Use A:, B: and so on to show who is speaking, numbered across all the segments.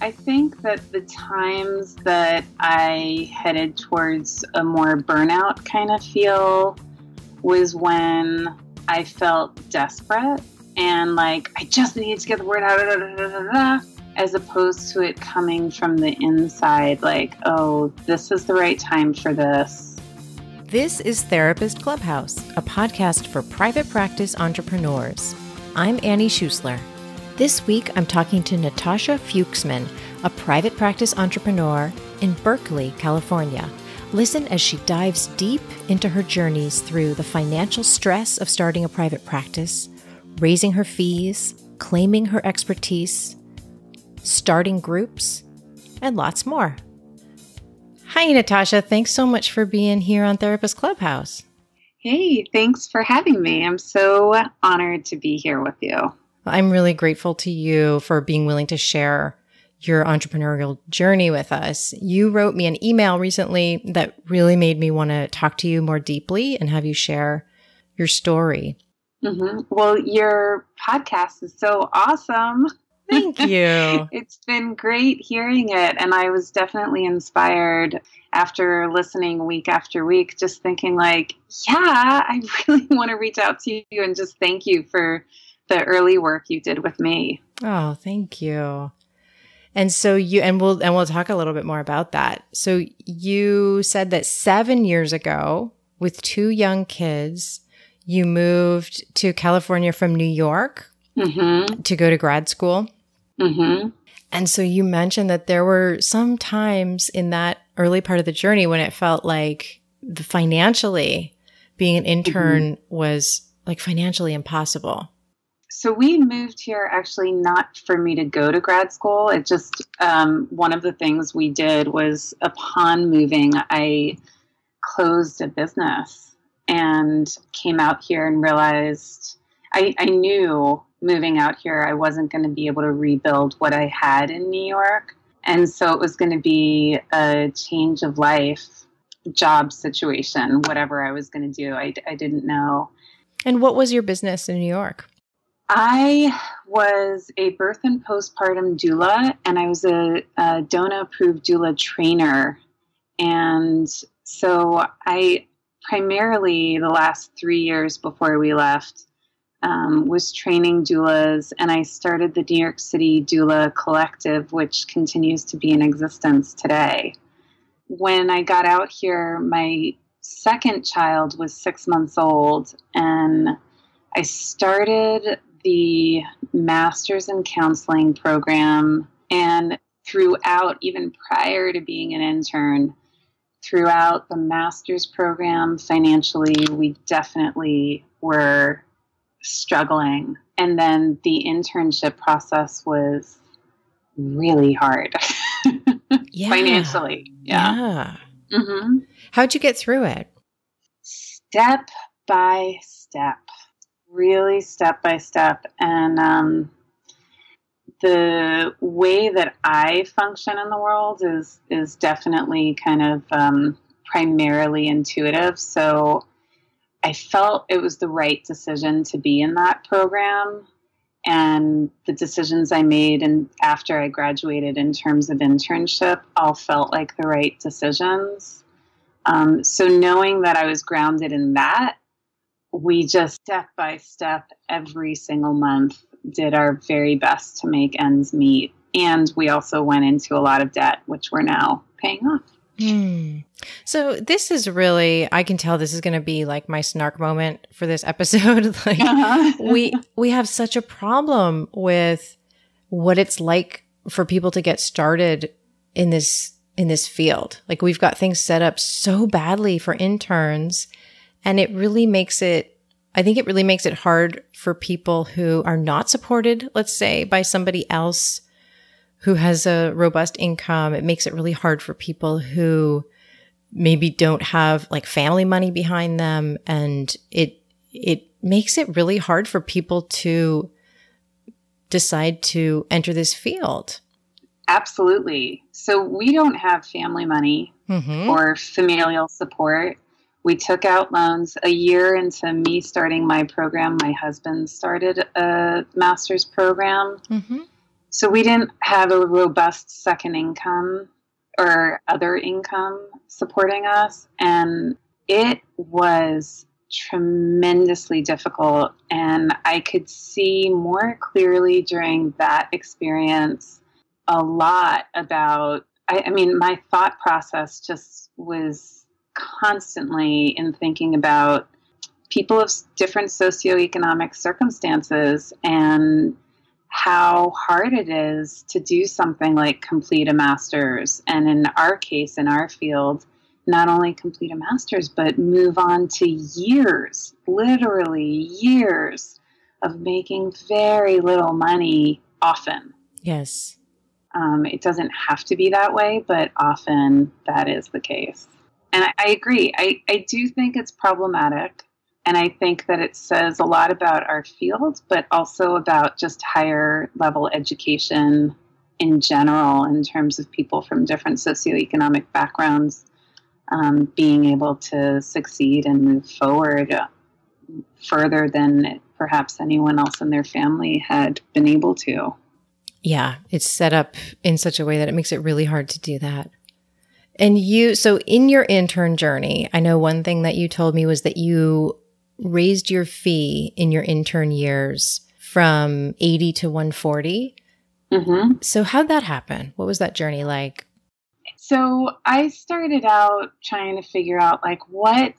A: I think that the times that I headed towards a more burnout kind of feel was when I felt desperate and like, I just need to get the word out, as opposed to it coming from the inside, like, oh, this is the right time for this.
B: This is Therapist Clubhouse, a podcast for private practice entrepreneurs. I'm Annie Schusler. This week, I'm talking to Natashia Fuksman, a private practice entrepreneur in Berkeley, California. Listen as she dives deep into her journeys through the financial stress of starting a private practice, raising her fees, claiming her expertise, starting groups, and lots more. Hi, Natashia. Thanks so much for being here on Therapist Clubhouse.
A: Hey, thanks for having me. I'm so honored to be here with you.
B: I'm really grateful to you for being willing to share your entrepreneurial journey with us. You wrote me an email recently that really made me want to talk to you more deeply and have you share your story.
A: Mm-hmm. Well, your podcast is so awesome.
B: Thank you.
A: It's been great hearing it. And I was definitely inspired after listening week after week, just thinking like, yeah, I really want to reach out to you and just thank you for the early work you did with me.
B: Oh, thank you. And so we'll talk a little bit more about that. So you said that 7 years ago, with 2 young kids, you moved to California from New York to go to grad school.
A: Mm-hmm.
B: And so you mentioned that there were some times in that early part of the journey when it felt like financially being an intern was like financially impossible.
A: So we moved here actually not for me to go to grad school. It just, one of the things we did was upon moving, I closed a business and came out here and realized I knew moving out here, I wasn't going to be able to rebuild what I had in New York. And so it was going to be a change of life, job situation, whatever I was going to do. I didn't know.
B: And what was your business in New York?
A: I was a birth and postpartum doula, and I was a DONA-approved doula trainer. And so I primarily, the last 3 years before we left, was training doulas, and I started the New York City Doula Collective, which continues to be in existence today. When I got out here, my second child was 6 months old, and I started the Master's in Counseling program, and throughout, even prior to being an intern, throughout the Master's program financially, we definitely were struggling. And then the internship process was really hard financially. Yeah. Mm-hmm.
B: How'd you get through it?
A: Step by step. Really step by step. And the way that I function in the world is definitely kind of primarily intuitive. So I felt it was the right decision to be in that program. And the decisions I made and after I graduated in terms of internship all felt like the right decisions. So knowing that I was grounded in that, we just step by step every single month did our very best to make ends meet. And we also went into a lot of debt, which we're now paying off.
B: So this is really, I can tell this is going to be like my snark moment for this episode. Like we have such a problem with what it's like for people to get started in this field. Like we've got things set up so badly for interns, and it really makes it, I think it really makes it hard for people who are not supported, let's say, by somebody else who has a robust income. It makes it really hard for people who maybe don't have like family money behind them. And it makes it really hard for people to decide to enter this field.
A: Absolutely. So we don't have family money or familial support. We took out loans. A year into me starting my program, my husband started a master's program. So we didn't have a robust second income or other income supporting us. And it was tremendously difficult. And I could see more clearly during that experience a lot about, I mean, my thought process just was constantly in thinking about people of different socioeconomic circumstances and how hard it is to do something like complete a master's. And in our case, in our field, not only complete a master's, but move on to years, literally years of making very little money often.
B: Yes.
A: It doesn't have to be that way, but often that is the case. And I agree. I do think it's problematic. And I think that it says a lot about our field, but also about just higher level education in general, in terms of people from different socioeconomic backgrounds being able to succeed and move forward further than perhaps anyone else in their family had been able to.
B: Yeah, it's set up in such a way that it makes it really hard to do that. And so in your intern journey, I know one thing that you told me was that you raised your fee in your intern years from 80 to 140. Mm-hmm. So how'd that happen? What was that journey like?
A: So I started out trying to figure out what,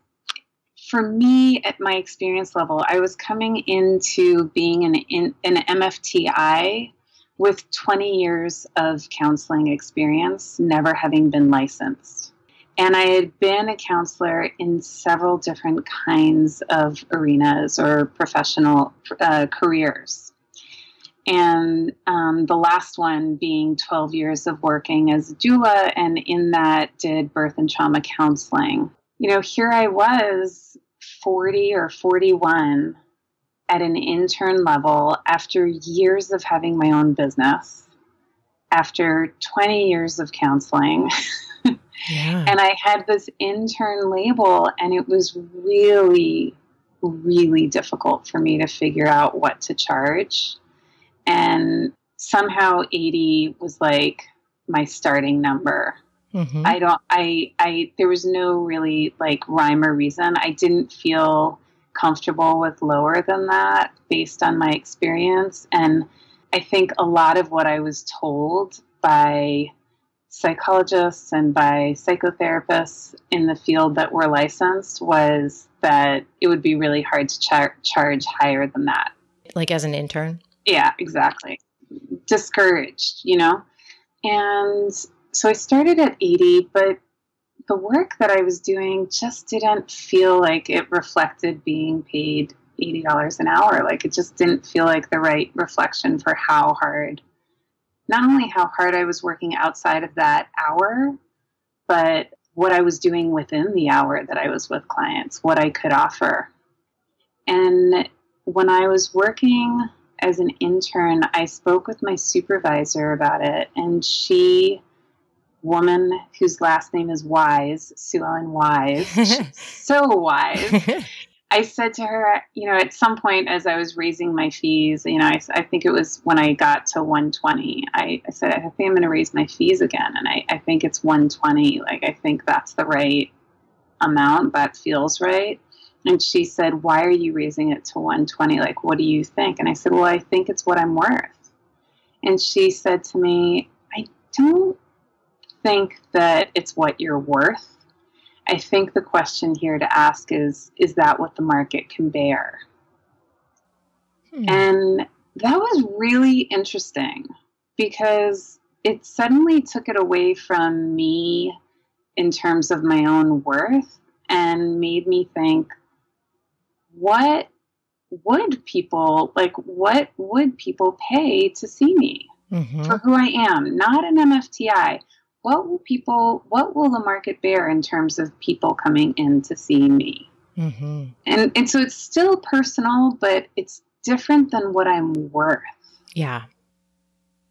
A: for me at my experience level, I was coming into being an MFTI with 20 years of counseling experience, never having been licensed. And I had been a counselor in several different kinds of arenas or professional careers. And the last one being 12 years of working as a doula, and in that did birth and trauma counseling. Here I was 40 or 41 at an intern level after years of having my own business, after 20 years of counseling. Yeah. And I had this intern label, and it was really, really difficult for me to figure out what to charge. And somehow 80 was like my starting number. Mm-hmm. There was no really rhyme or reason. I didn't feel comfortable with lower than that based on my experience. And I think a lot of what I was told by psychologists and by psychotherapists in the field that were licensed was that it would be really hard to charge higher than that.
B: Like as an intern?
A: Yeah, exactly. Discouraged, And so I started at 80, but the work that I was doing just didn't feel like it reflected being paid $80 an hour. It just didn't feel like the right reflection for how hard, not only how hard I was working outside of that hour, but what I was doing within the hour that I was with clients, what I could offer. And when I was working as an intern, I spoke with my supervisor about it, and woman whose last name is Wise, Sue Ellen Wise, so wise. I said to her, at some point as I was raising my fees, I think it was when I got to 120, I said, I think I'm going to raise my fees again. And I think it's 120. I think that's the right amount. That feels right. And she said, why are you raising it to 120? What do you think? And I said, well, I think it's what I'm worth. And she said to me, I don't think that it's what you're worth. I think the question here to ask is that what the market can bear? And that was really interesting because it suddenly took it away from me in terms of my own worth and made me think, what would people pay to see me for who I am? Not an MFTI. What will the market bear in terms of people coming in to see me? Mm-hmm. And so it's still personal, but it's different than what I'm worth.
B: Yeah.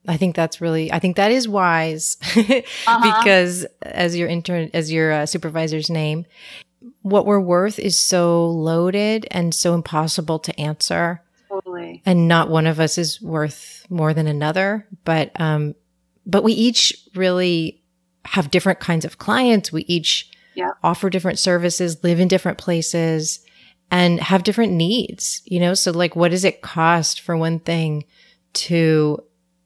B: I think that is wise because as your supervisor's name, what we're worth is so loaded and so impossible to answer.
A: Totally. Absolutely.
B: And not one of us is worth more than another, but we each really have different kinds of clients. We each offer different services, live in different places, and have different needs, you know? So like, what does it cost for one thing to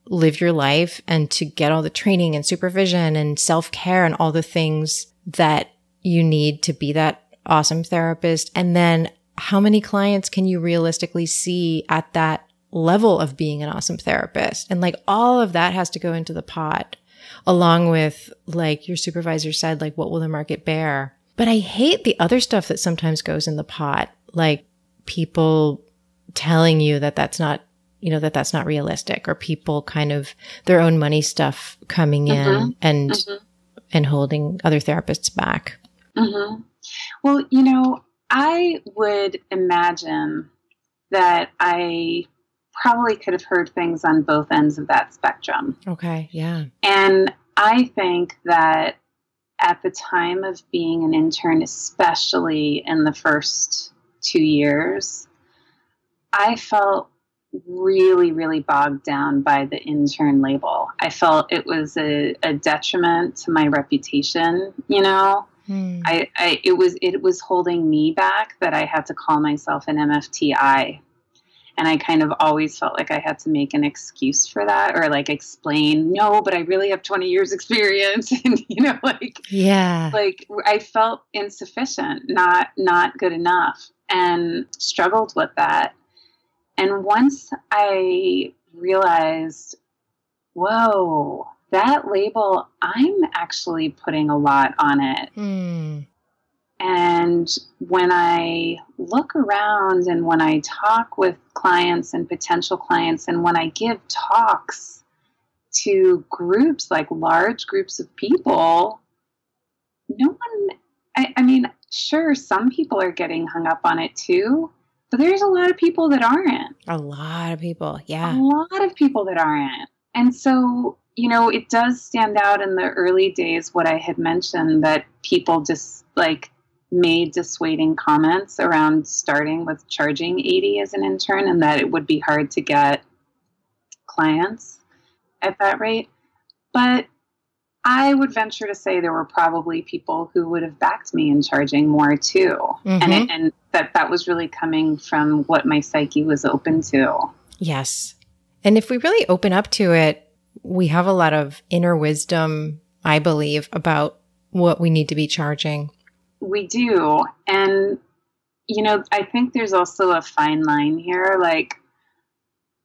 B: live your life and to get all the training and supervision and self-care and all the things that you need to be that awesome therapist? And then how many clients can you realistically see at that level of being an awesome therapist? And like all of that has to go into the pot, along with, like your supervisor said, like, what will the market bear? But I hate the other stuff that sometimes goes in the pot, like people telling you that that's not, you know, that that's not realistic, or people kind of their own money stuff coming in and holding other therapists back.
A: Well, you know, I would imagine that I probably could have heard things on both ends of that spectrum.
B: Okay, yeah.
A: And I think that at the time of being an intern, especially in the first 2 years, I felt really, really bogged down by the intern label. I felt it was a detriment to my reputation, you know? It was holding me back that I had to call myself an MFTI. And I kind of always felt like I had to make an excuse for that, or like explain, no, but I really have 20 years experience. And, you know, like I felt insufficient, not good enough, and struggled with that. And once I realized, whoa, that label, I'm actually putting a lot on it. And when I look around and when I talk with clients and potential clients, and when I give talks to groups, like large groups of people, no one, I mean, sure, some people are getting hung up on it too, but there's a lot of people that aren't.
B: A lot of people, yeah.
A: A lot of people that aren't. And so, you know, it does stand out in the early days what I had mentioned, that people just like made dissuading comments around starting with charging 80 as an intern, and that it would be hard to get clients at that rate. But I would venture to say there were probably people who would have backed me in charging more too. And that was really coming from what my psyche was open to.
B: Yes. And if we really open up to it, we have a lot of inner wisdom, I believe, about what we need to be charging.
A: We do. And, you know, I think there's also a fine line here. Like,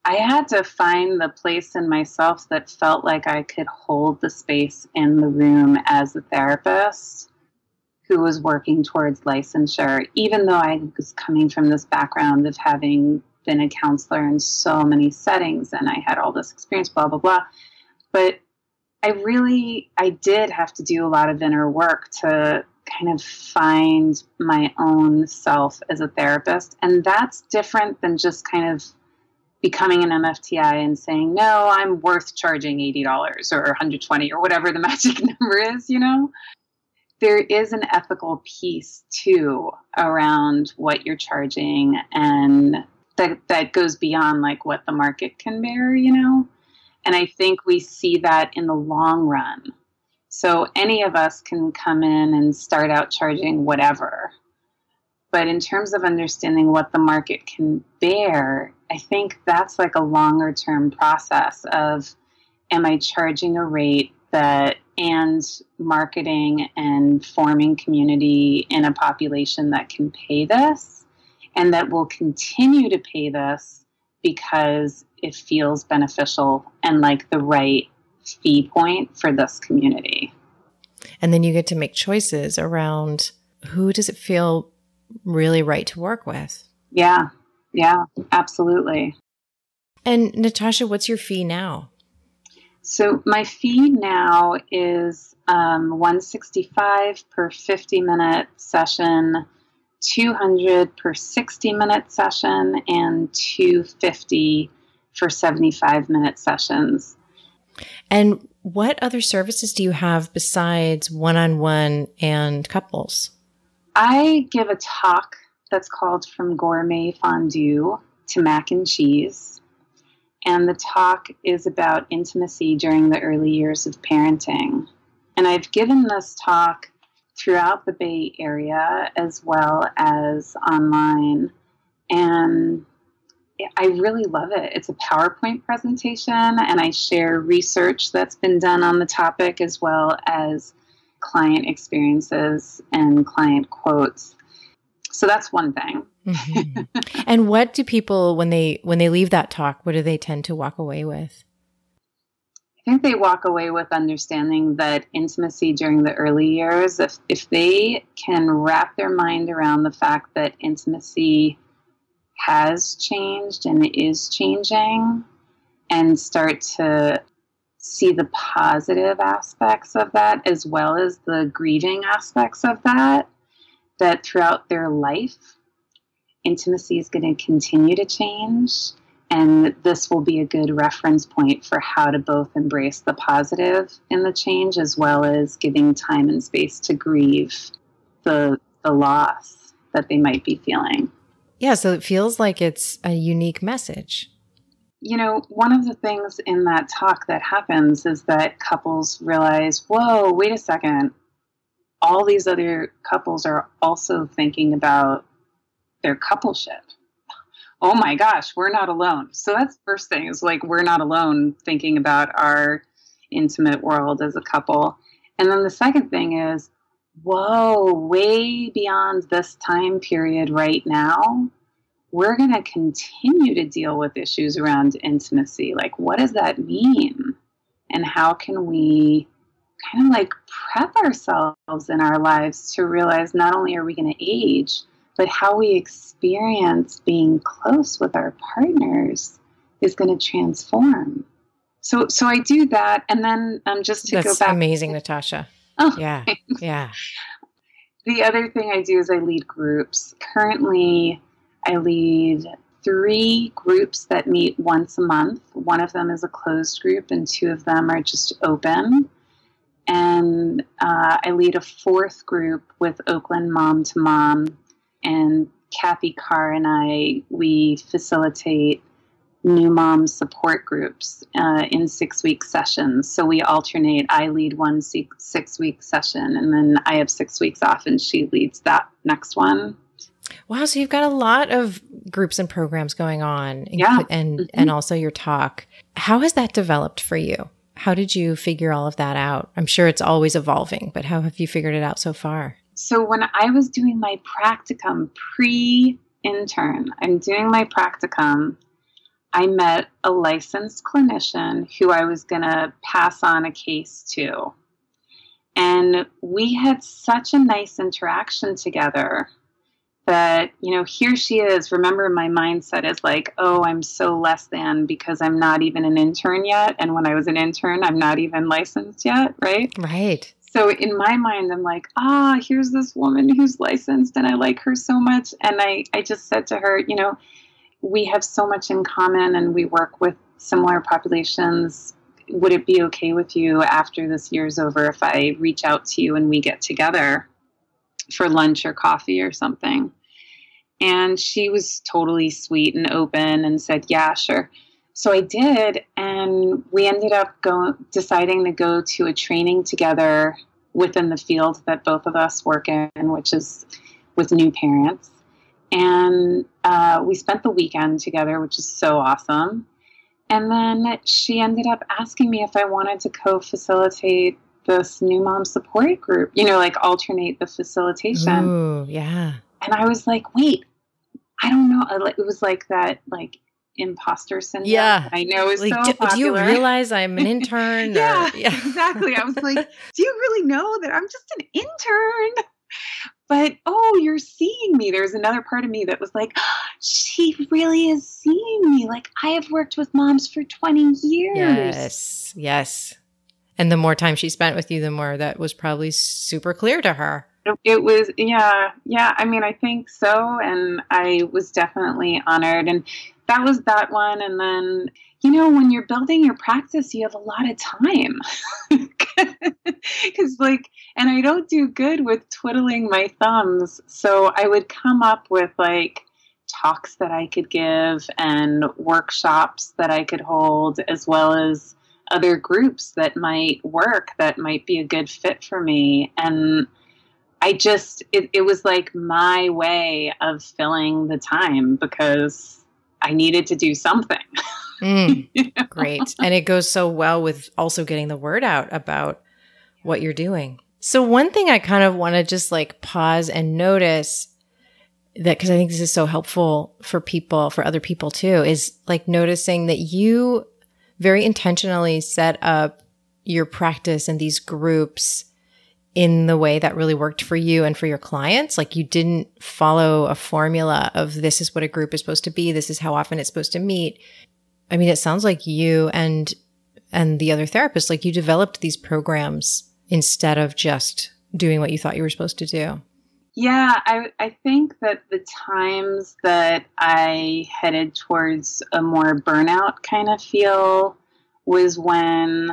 A: I had to find the place in myself that felt like I could hold the space in the room as a therapist who was working towards licensure, even though I was coming from this background of having been a counselor in so many settings and I had all this experience, blah, blah, blah. But I did have to do a lot of inner work to kind of find my own self as a therapist. And that's different than just kind of becoming an MFTI and saying, no, I'm worth charging $80 or $120 or whatever the magic number is, you know? There is an ethical piece too around what you're charging, and that goes beyond like what the market can bear, you know? And I think we see that in the long run. So any of us can come in and start out charging whatever. But in terms of understanding what the market can bear, I think that's like a longer term process of, am I charging a rate and marketing and forming community in a population that can pay this and that will continue to pay this because it feels beneficial and like the right fee point for this community.
B: And then you get to make choices around who does it feel really right to work with. Yeah,
A: absolutely.
B: And Natashia, what's your fee now?
A: So my fee now is $165 per 50-minute session, $200 per 60-minute session, and $250 for 75-minute sessions.
B: And what other services do you have besides one-on-one and couples?
A: I give a talk that's called From Gourmet Fondue, to mac and cheese. And the talk is about intimacy during the early years of parenting. And I've given this talk throughout the Bay Area as well as online. And I really love it. It's a PowerPoint presentation, and I share research that's been done on the topic as well as client experiences and client quotes. So that's one thing.
B: Mm-hmm. And what do people, when they leave that talk, what do they tend to walk away with?
A: I think they walk away with understanding that intimacy during the early years, if they can wrap their mind around the fact that intimacy has changed and is changing, and start to see the positive aspects of that as well as the grieving aspects of that throughout their life, intimacy is going to continue to change. And this will be a good reference point for how to both embrace the positive in the change as well as giving time and space to grieve the loss that they might be feeling.
B: Yeah, so it feels like it's a unique message.
A: You know, one of the things in that talk that happens is that couples realize, whoa, wait a second. All these other couples are also thinking about their coupleship. Oh my gosh, we're not alone. So that's the first thing, is like, we're not alone thinking about our intimate world as a couple. And then the second thing is, whoa, way beyond this time period right now, we're going to continue to deal with issues around intimacy. Like, what does that mean? And how can we kind of like prep ourselves in our lives to realize not only are we going to age, but how we experience being close with our partners is going to transform. So I do that. And then just to go back.
B: That's amazing, Natasha.
A: Oh,
B: yeah.
A: thanks.
B: Yeah.
A: The other thing I do is I lead groups. Currently, I lead 3 groups that meet once a month. One of them is a closed group and 2 of them are just open. And I lead a 4th group with Oakland Mom to Mom. And Kathy Carr and we facilitate new mom support groups in 6-week sessions. So we alternate. I lead one 6-week session, and then I have 6 weeks off, and she leads that next one.
B: Wow. So you've got a lot of groups and programs going on,
A: Yeah.
B: and also your talk. How has that developed for you? How did you figure all of that out? I'm sure it's always evolving, but how have you figured it out so far?
A: So when I was doing my practicum pre-intern, I'm doing my practicum, I met a licensed clinician who I was going to pass on a case to. And we had such a nice interaction together that, you know, here she is. Remember, my mindset is like, oh, I'm so less than because I'm not even an intern yet. And when I was an intern, I'm not even licensed yet, right?
B: Right.
A: So in my mind, I'm like, here's this woman who's licensed and I like her so much. And I just said to her, you know, we have so much in common and we work with similar populations. Would it be okay with you after this year's over if I reach out to you and we get together for lunch or coffee or something? And she was totally sweet and open and said, yeah, sure. So I did, and we ended up deciding to go to a training together within the field that both of us work in, which is with new parents. And we spent the weekend together, which is so awesome. And then she ended up asking me if I wanted to co-facilitate this new mom support group, you know, like alternate the facilitation.
B: Ooh, yeah.
A: And I was like, wait, I don't know. It was like that, like, imposter syndrome.
B: Yeah.
A: I know is
B: like,
A: so popular.
B: Do you realize I'm an intern?
A: Yeah, exactly. I was like, do you really know that I'm just an intern? But, you're seeing me. There's another part of me that was like, she really is seeing me. Like, I have worked with moms for 20 years.
B: Yes. And the more time she spent with you, the more that was probably super clear to her.
A: It was, yeah. I mean, I think so. And I was definitely honored. And that was that one. And then, you know, when you're building your practice, you have a lot of time. Because and I don't do good with twiddling my thumbs. So I would come up with talks that I could give and workshops that I could hold, as well as other groups that might work, that might be a good fit for me. And it was like my way of filling the time because I needed to do something.
B: Great. And it goes so well with also getting the word out about what you're doing. So one thing I kind of want to just like pause and notice that, because I think this is so helpful for people, for other people too, is like noticing that you very intentionally set up your practice and these groups in the way that really worked for you and for your clients. Like you didn't follow a formula of this is what a group is supposed to be. This is how often it's supposed to meet. I mean, it sounds like you and the other therapists, like you developed these programs instead of just doing what you thought you were supposed to do.
A: Yeah, I think that the times that I headed towards a more burnout kind of feel was when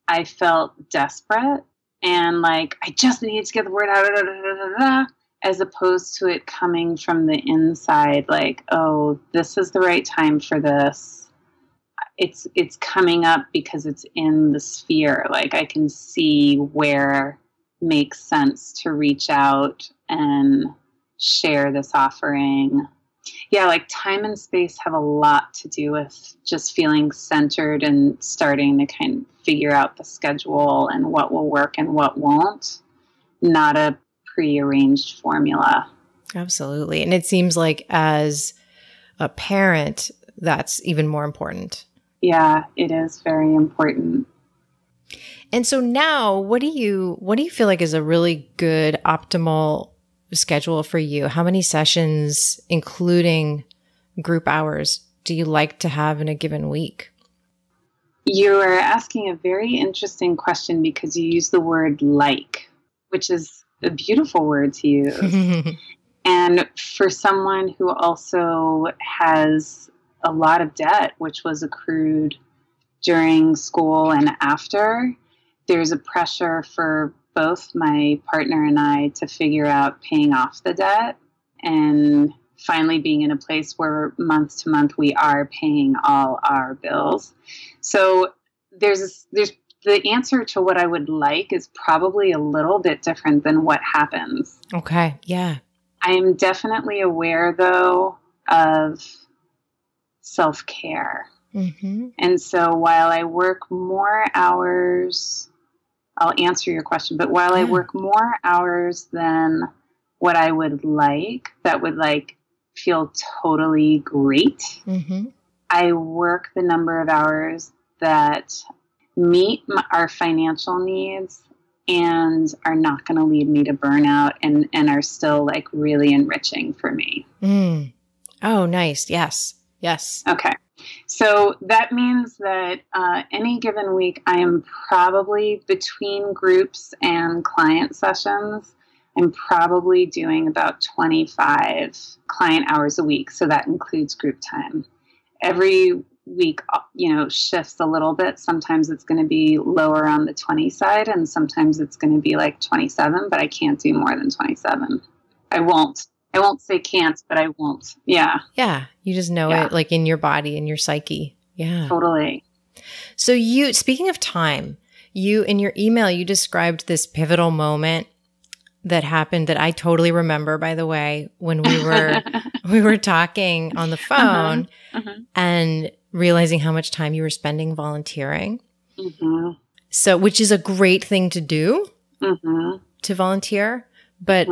A: I felt desperate and like, I just need to get the word out, as opposed to it coming from the inside, like, oh, this is the right time for this. It's coming up because it's in the sphere. Like I can see where makes sense to reach out and share this offering. Yeah, like time and space have a lot to do with just feeling centered and starting to kind of figure out the schedule and what will work and what won't, not a prearranged formula.
B: Absolutely. And it seems like as a parent, that's even more important.
A: Yeah, it is very important.
B: And so now, what do you feel like is a really good optimal schedule for you? How many sessions, including group hours, do you like to have in a given week?
A: You are asking a very interesting question because you use the word like, which is a beautiful word to use. And for someone who also has a lot of debt, which was accrued during school and after, there's a pressure for both my partner and I to figure out paying off the debt and finally being in a place where month to month we are paying all our bills. So there's the answer to what I would like is probably a little bit different than what happens.
B: Okay. Yeah.
A: I am definitely aware though of self-care. Mm-hmm. And so while I work more hours, I'll answer your question, but while I work more hours than what I would like, that would like feel totally great, I work the number of hours that meet our financial needs and are not going to lead me to burnout and are still like really enriching for me.
B: Oh, nice. Yes. Yes.
A: Okay. So that means that any given week, I am probably between groups and client sessions, I'm probably doing about 25 client hours a week. So that includes group time. Every week, shifts a little bit. Sometimes it's going to be lower on the 20 side, and sometimes it's going to be like 27, but I can't do more than 27. I won't say can't, but I won't. Yeah.
B: Yeah. You just know it like in your body, in your psyche. Yeah.
A: Totally.
B: So speaking of time, in your email, you described this pivotal moment that happened that I totally remember, by the way, when we were talking on the phone and realizing how much time you were spending volunteering. So, which is a great thing to do, to volunteer. But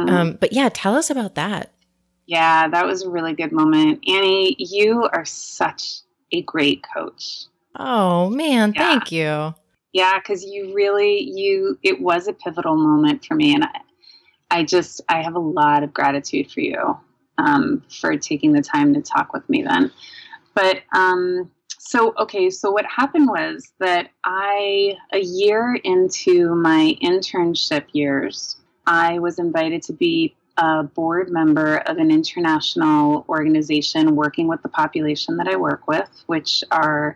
B: yeah, tell us about that.
A: Yeah, that was a really good moment. Annie, you are such a great coach.
B: Oh man, thank you.
A: Yeah, because it was a pivotal moment for me. And I have a lot of gratitude for you for taking the time to talk with me then. But so what happened was that a year into my internship years, I was invited to be a board member of an international organization working with the population that I work with, which are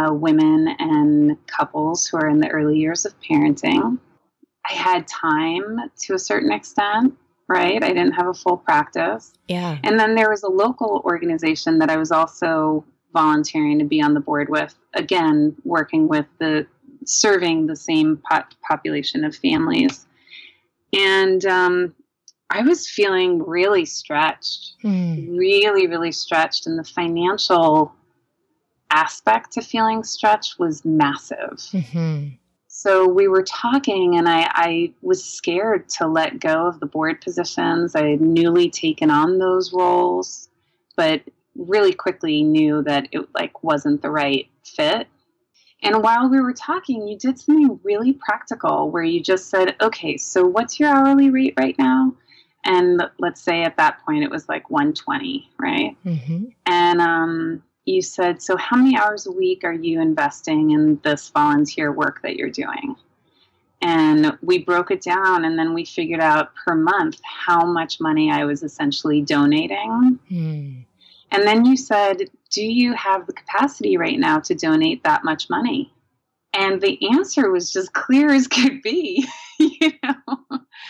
A: women and couples who are in the early years of parenting. I had time to a certain extent, right? I didn't have a full practice.
B: Yeah.
A: And then there was a local organization that I was also volunteering to be on the board with, again, working with serving the same population of families. And I was feeling really stretched, really, really stretched. And the financial aspect to feeling stretched was massive. Mm-hmm. So we were talking, and I was scared to let go of the board positions. I had newly taken on those roles, but really quickly knew that it wasn't the right fit. And while we were talking, you did something really practical where you just said, okay, so what's your hourly rate right now? And let's say at that point it was like $120, right? Mm-hmm. And you said, so how many hours a week are you investing in this volunteer work that you're doing? And we broke it down, and then we figured out per month how much money I was essentially donating. And then you said, do you have the capacity right now to donate that much money? And the answer was just clear as could be.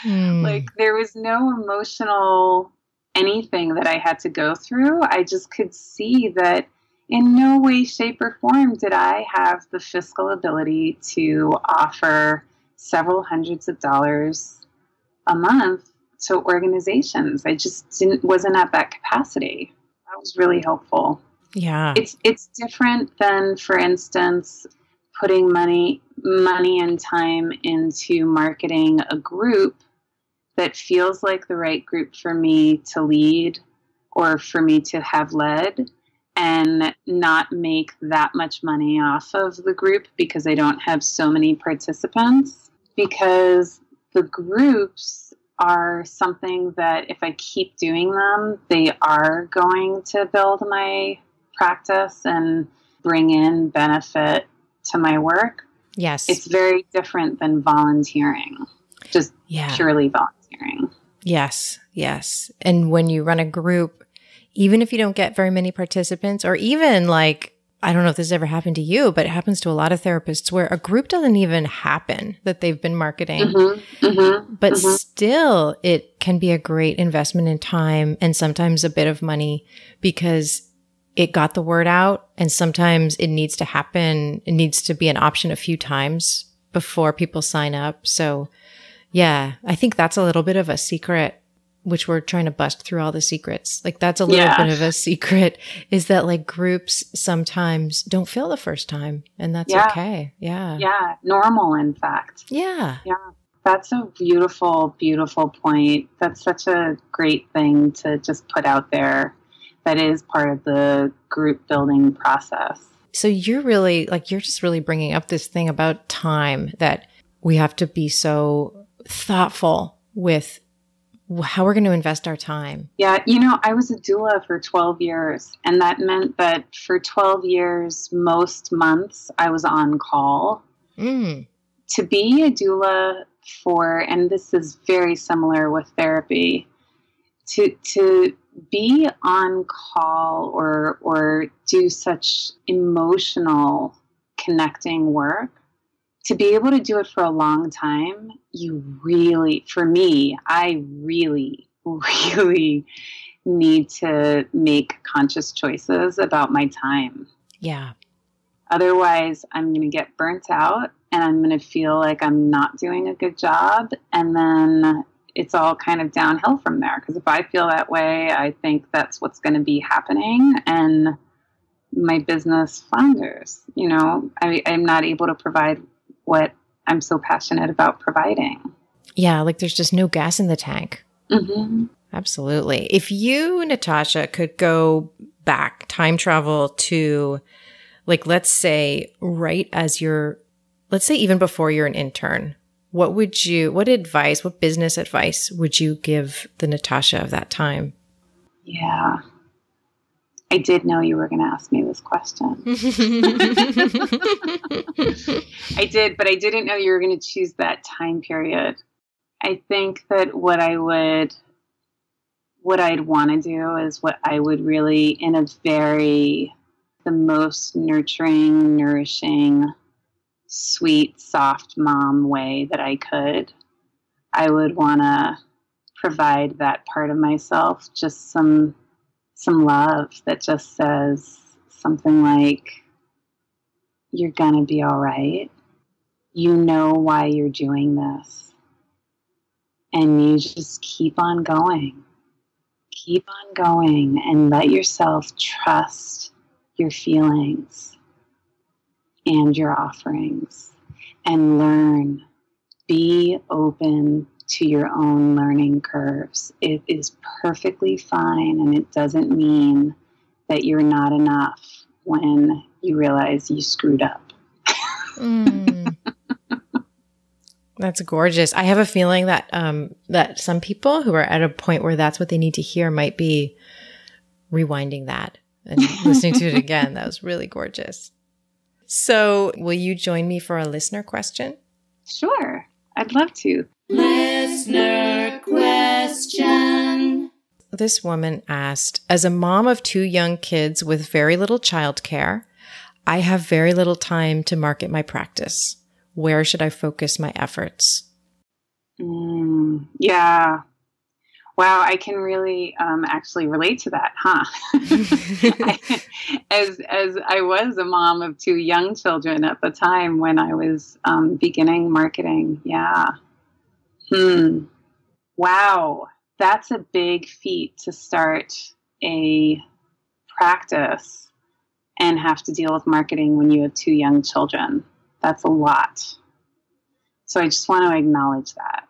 A: Like there was no emotional anything that I had to go through. I just could see that in no way, shape, or form did I have the fiscal ability to offer several hundreds of dollars a month to organizations. I just wasn't at that capacity. That was really helpful.
B: Yeah.
A: It's different than, for instance, putting money and time into marketing a group that feels like the right group for me to lead or for me to have led, and not make that much money off of the group because I don't have so many participants. Because the groups are something that if I keep doing them, they are going to build my practice and bring in benefit to my work.
B: Yes.
A: It's very different than volunteering, just purely volunteering.
B: Yes. Yes. And when you run a group, even if you don't get very many participants, or even I don't know if this ever happened to you, but it happens to a lot of therapists where a group doesn't even happen that they've been marketing. But still, it can be a great investment in time and sometimes a bit of money because it got the word out. And sometimes it needs to happen. It needs to be an option a few times before people sign up. So yeah, I think that's a little bit of a secret, which we're trying to bust through all the secrets. That's a little bit of a secret, is that groups sometimes don't fill the first time, and that's okay. Yeah.
A: Yeah. Normal, in fact.
B: Yeah.
A: Yeah. That's a beautiful, beautiful point. That's such a great thing to just put out there. That is part of the group building process.
B: So you're really you're just really bringing up this thing about time, that we have to be so thoughtful with how we're going to invest our time. Yeah.
A: I was a doula for 12 years, and that meant that for 12 years, most months I was on call. To be a doula and this is very similar with therapy, to be on call or do such emotional connecting work, to be able to do it for a long time, I really, really need to make conscious choices about my time.
B: Yeah.
A: Otherwise, I'm going to get burnt out, and I'm going to feel like I'm not doing a good job. And then it's all kind of downhill from there. Because if I feel that way, I think that's what's going to be happening. And my business flounders. I'm not able to provide what I'm so passionate about providing.
B: Yeah, there's just no gas in the tank.
A: Mm-hmm.
B: Absolutely. If you, Natashia, could go back, time travel to, let's say even before you're an intern, what business advice would you give the Natashia of that time?
A: Yeah. I did know you were going to ask me this question. I did, but I didn't know you were going to choose that time period. I think that what I'd want to do is what I would really, in the most nurturing, nourishing, sweet, soft mom way that I could, I would want to provide that part of myself just some love that just says something like, you're gonna be all right. You know why you're doing this. And you just keep on going. Keep on going and let yourself trust your feelings and your offerings and learn. Be open to your own learning curves. It is perfectly fine, and it doesn't mean that you're not enough when you realize you screwed up.
B: That's gorgeous. I have a feeling that that some people who are at a point where that's what they need to hear might be rewinding that and listening to it again. That was really gorgeous. So will you join me for a listener question?
A: Sure. I'd love to.
C: Listener question.
B: This woman asked, as a mom of 2 young kids with very little childcare, I have very little time to market my practice. Where should I focus my efforts?
A: Yeah. Wow, I can really actually relate to that, huh? As I was a mom of 2 young children at the time when I was beginning marketing. Yeah. Wow, that's a big feat to start a practice and have to deal with marketing when you have 2 young children. That's a lot. So I just want to acknowledge that.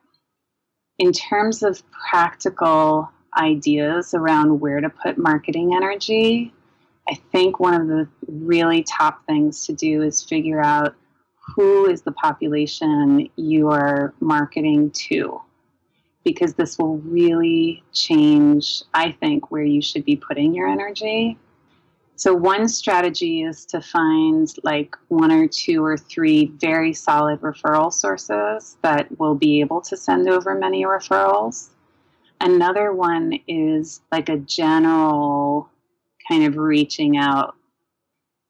A: In terms of practical ideas around where to put marketing energy, I think one of the really top things to do is figure out who is the population you are marketing to, because this will really change, I think, where you should be putting your energy. So one strategy is to find like 1 or 2 or 3 very solid referral sources that will be able to send over many referrals. Another one is like a general kind of reaching out.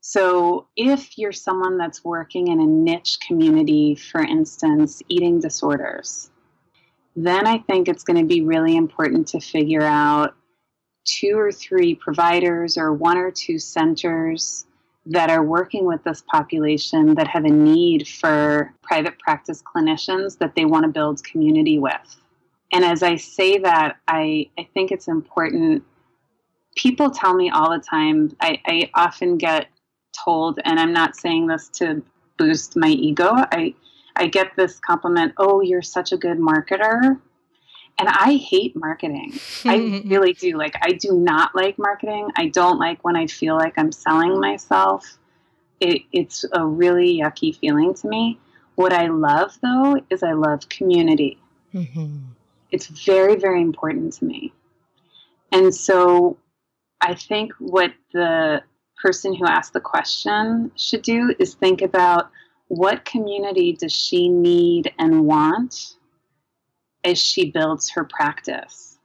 A: So if you're someone that's working in a niche community, for instance, eating disorders, then I think it's going to be really important to figure out 2 or 3 providers or 1 or 2 centers that are working with this population that have a need for private practice clinicians that they want to build community with. And as I say that, I think it's important. People tell me all the time, I often get told, and I'm not saying this to boost my ego, I get this compliment, oh, you're such a good marketer. And I hate marketing. I really do. Like, I do not like marketing. I don't like when I feel like I'm selling myself. It's a really yucky feeling to me. What I love, though, is I love community. It's very, very important to me. And so I think what the person who asked the question should do is think about what community does she need and want as she builds her practice.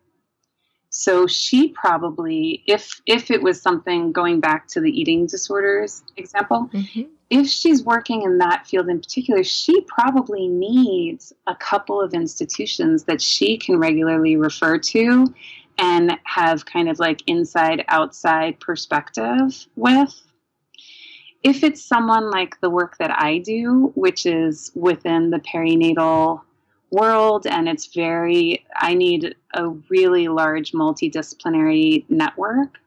A: So she probably, if it was something going back to the eating disorders example, if she's working in that field in particular, she probably needs a couple of institutions that she can regularly refer to and have kind of like inside outside perspective with. If it's someone like the work that I do, which is within the perinatal world, and I need a really large multidisciplinary network,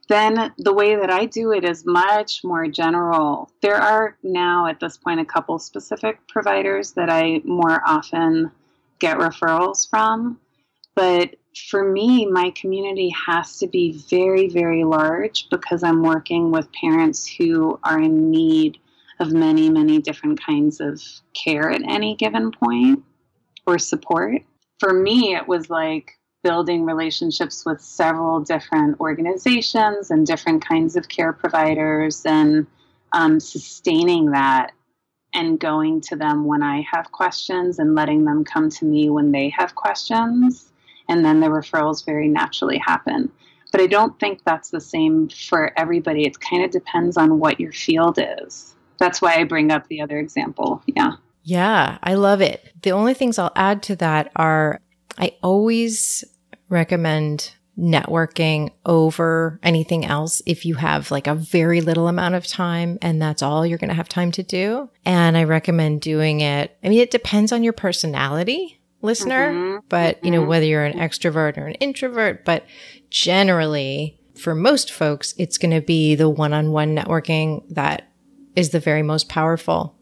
A: then the way that I do it is much more general. There are now at this point a couple specific providers that I more often get referrals from. But for me, my community has to be very, very large because I'm working with parents who are in need of many, many different kinds of care at any given point or support. For me, it was like building relationships with several different organizations and different kinds of care providers and sustaining that and going to them when I have questions and letting them come to me when they have questions. And then the referrals very naturally happen. But I don't think that's the same for everybody. It kind of depends on what your field is. That's why I bring up the other example. Yeah.
B: Yeah, I love it. The only things I'll add to that are I always recommend networking over anything else if you have like a very little amount of time and that's all you're going to have time to do. And I recommend doing it. I mean, it depends on your personality, listener, but you know, whether you're an extrovert or an introvert, but generally for most folks, it's going to be the one-on-one networking that is the very most powerful.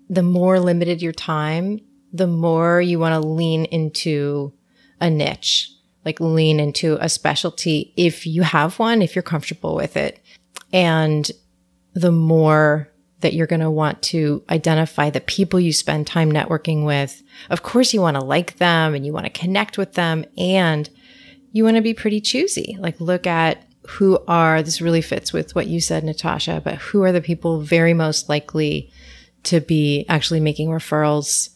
B: The more limited your time, the more you want to lean into a niche, like lean into a specialty if you have one, if you're comfortable with it. And the more that you're going to want to identify the people you spend time networking with. Of course, you want to like them and you want to connect with them and you want to be pretty choosy. Like look at who are, this really fits with what you said, Natashia, but who are the people very most likely to be actually making referrals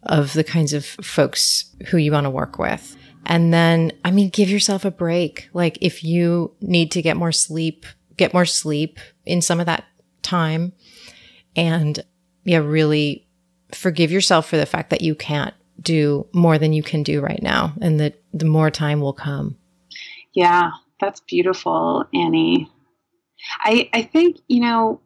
B: of the kinds of folks who you want to work with. And then, I mean, give yourself a break. Like if you need to get more sleep in some of that time. And yeah, really forgive yourself for the fact that you can't do more than you can do right now. And that the more time will come.
A: Yeah, that's beautiful, Annie. I think, you know,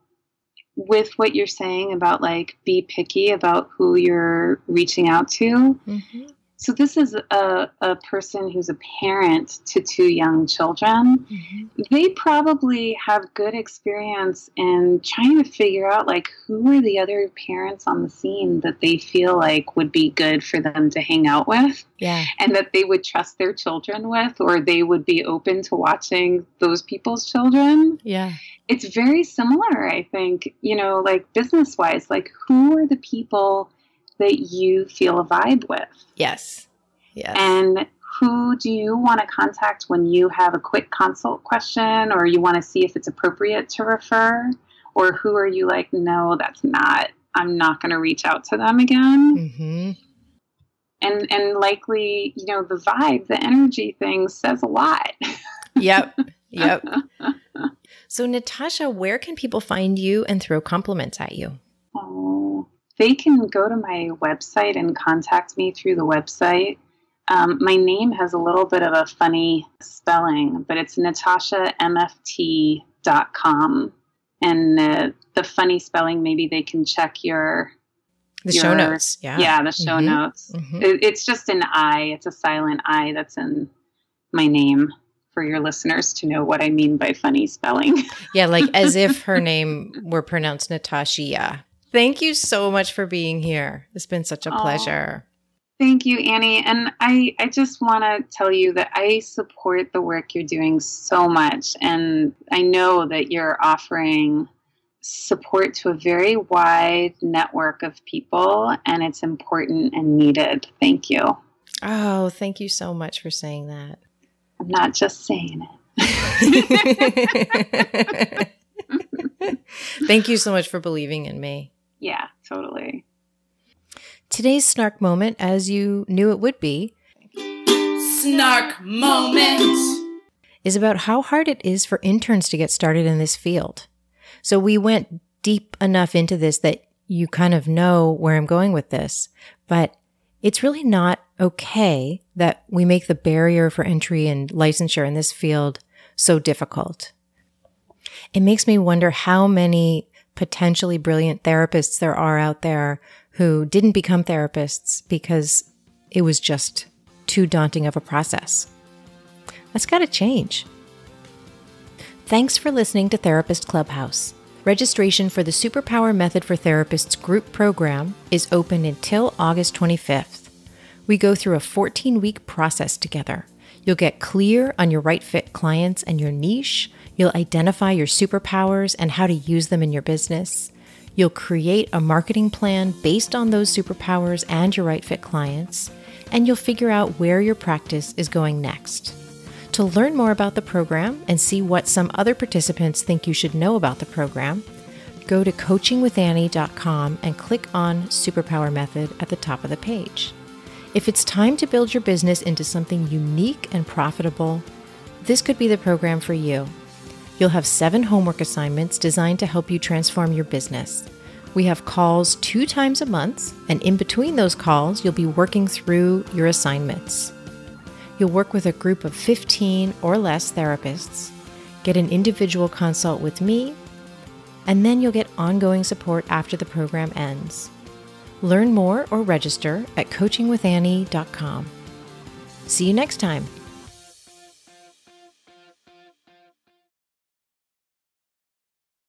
A: with what you're saying about like, be picky about who you're reaching out to. Mm-hmm. So this is a person who's a parent to 2 young children. Mm-hmm. They probably have good experience in trying to figure out like who are the other parents on the scene that they feel like would be good for them to hang out with.
B: Yeah.
A: And that they would trust their children with, or they would be open to watching those people's children.
B: Yeah.
A: It's very similar, I think, you know, like business-wise, like who are the people that you feel a vibe with?
B: Yes. Yes.
A: And who do you want to contact when you have a quick consult question or you want to see if it's appropriate to refer? Or who are you like, no, I'm not going to reach out to them again. Mm-hmm. And likely, you know, the vibe, the energy thing says a lot.
B: Yep. Yep. So Natashia, where can people find you and throw compliments at you?
A: Oh, they can go to my website and contact me through the website. My name has a little bit of a funny spelling, but it's natashiamft.com. And the funny spelling, maybe they can check the
B: show notes.
A: Yeah, the show notes. Mm-hmm. It's just an I. It's a silent I that's in my name for your listeners to know what I mean by funny spelling.
B: Yeah, like as if her name were pronounced Natashia. Thank you so much for being here. It's been such a pleasure.
A: Thank you, Annie. And I just want to tell you that I support the work you're doing so much. And I know that you're offering support to a very wide network of people, and it's important and needed. Thank you.
B: Oh, thank you so much for saying that.
A: I'm not just saying it.
B: Thank you so much for believing in me.
A: Yeah, totally.
B: Today's snark moment, as you knew it would be,
C: snark moment,
B: is about how hard it is for interns to get started in this field. So we went deep enough into this that you kind of know where I'm going with this, but it's really not okay that we make the barrier for entry and licensure in this field so difficult. It makes me wonder how many potentially brilliant therapists there are out there who didn't become therapists because it was just too daunting of a process. That's got to change. Thanks for listening to Therapist Clubhouse. Registration for the Superpower Method for Therapists group program is open until August 25th. We go through a 14-week process together. You'll get clear on your right fit clients and your niche. You'll identify your superpowers and how to use them in your business. You'll create a marketing plan based on those superpowers and your right fit clients. And you'll figure out where your practice is going next. To learn more about the program and see what some other participants think you should know about the program, go to coachingwithannie.com and click on Superpower Method at the top of the page. If it's time to build your business into something unique and profitable, this could be the program for you. You'll have 7 homework assignments designed to help you transform your business. We have calls 2 times a month, and in between those calls, you'll be working through your assignments. You'll work with a group of 15 or less therapists, get an individual consult with me, and then you'll get ongoing support after the program ends. Learn more or register at coachingwithannie.com. See you next time.